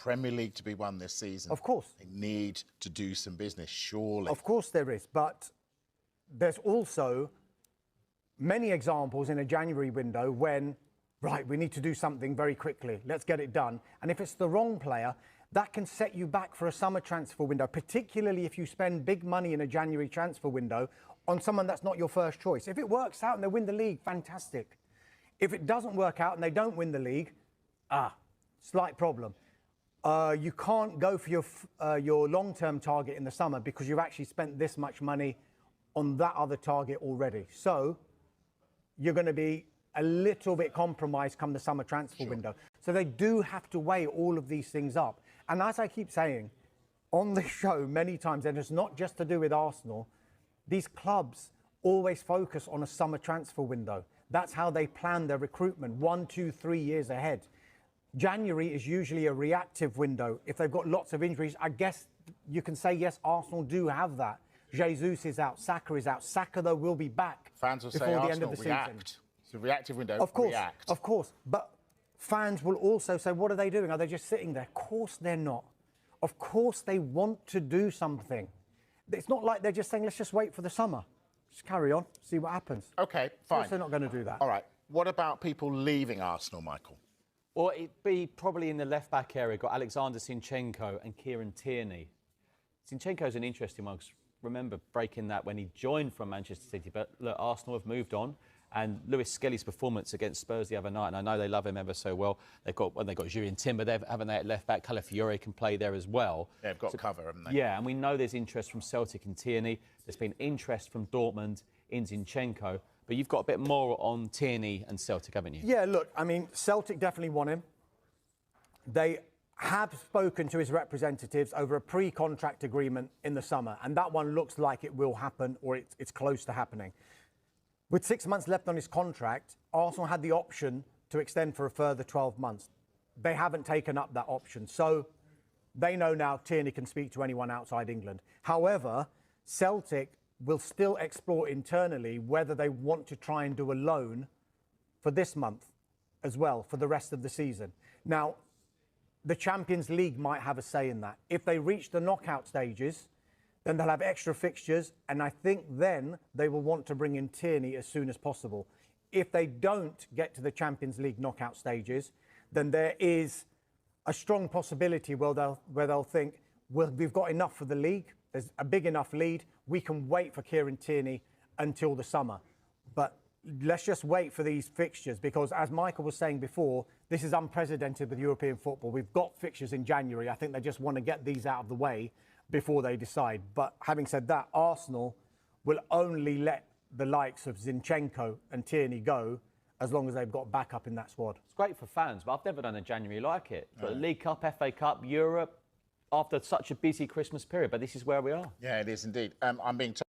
Premier League to be won this season. Of course. They need to do some business, surely. Of course there is, but there's also many examples in a January window when, right, we need to do something very quickly. Let's get it done. And if it's the wrong player, that can set you back for a summer transfer window, particularly if you spend big money in a January transfer window on someone that's not your first choice. If it works out and they win the league, fantastic. If it doesn't work out and they don't win the league, slight problem. You can't go for your long-term target in the summer because you've actually spent this much money on that other target already. So you're going to be a little bit compromised come the summer transfer window. So they do have to weigh all of these things up. And as I keep saying on the show many times, and it's not just to do with Arsenal, these clubs always focus on a summer transfer window. That's how they plan their recruitment, 1, 2, 3 years ahead. January is usually a reactive window. If they've got lots of injuries, I guess you can say, yes, Arsenal do have that. Jesus is out, Saka is out. Saka, though, will be back Fans will before say the Arsenal end of the react. season. It's a reactive window, Of course, react. of course. But fans will also say, what are they doing? Are they just sitting there? Of course they're not. Of course they want to do something. It's not like they're just saying, let's just wait for the summer. Just carry on, see what happens. OK, fine. Of course they're not going to do that. All right. What about people leaving Arsenal, Michael? Well, it'd be probably in the left-back area. Got Alexander Zinchenko and Kieran Tierney. Zinchenko's an interesting one, because remember breaking that when he joined from Manchester City. But look, Arsenal have moved on. And Lewis Skelly's performance against Spurs the other night, and I know they love him ever so well. They've got Julian Timber, haven't they, at left-back? Calafiore can play there as well. They've got cover, haven't they? Yeah, and we know there's interest from Celtic and Tierney. There's been interest from Dortmund in Zinchenko. But you've got a bit more on Tierney and Celtic, haven't you? Yeah, look, I mean, Celtic definitely want him. They have spoken to his representatives over a pre-contract agreement in the summer, and that one looks like it will happen, or it's close to happening. With 6 months left on his contract, Arsenal had the option to extend for a further 12 months. They haven't taken up that option. So they know now Tierney can speak to anyone outside England. However, Celtic will still explore internally whether they want to try and do a loan for this month as well, for the rest of the season. Now, the Champions League might have a say in that. If they reach the knockout stages, then they'll have extra fixtures, and I think then they will want to bring in Tierney as soon as possible. If they don't get to the Champions League knockout stages, then there is a strong possibility where they'll think, well, we've got enough for the league, there's a big enough lead, we can wait for Kieran Tierney until the summer. But let's just wait for these fixtures, because as Michael was saying before, this is unprecedented with European football. We've got fixtures in January. I think they just want to get these out of the way before they decide. But having said that, Arsenal will only let the likes of Zinchenko and Tierney go as long as they've got backup in that squad. It's great for fans, but I've never done a January like it. But the League Cup, FA Cup, Europe, after such a busy Christmas period. But this is where we are. Yeah, it is indeed. I'm being told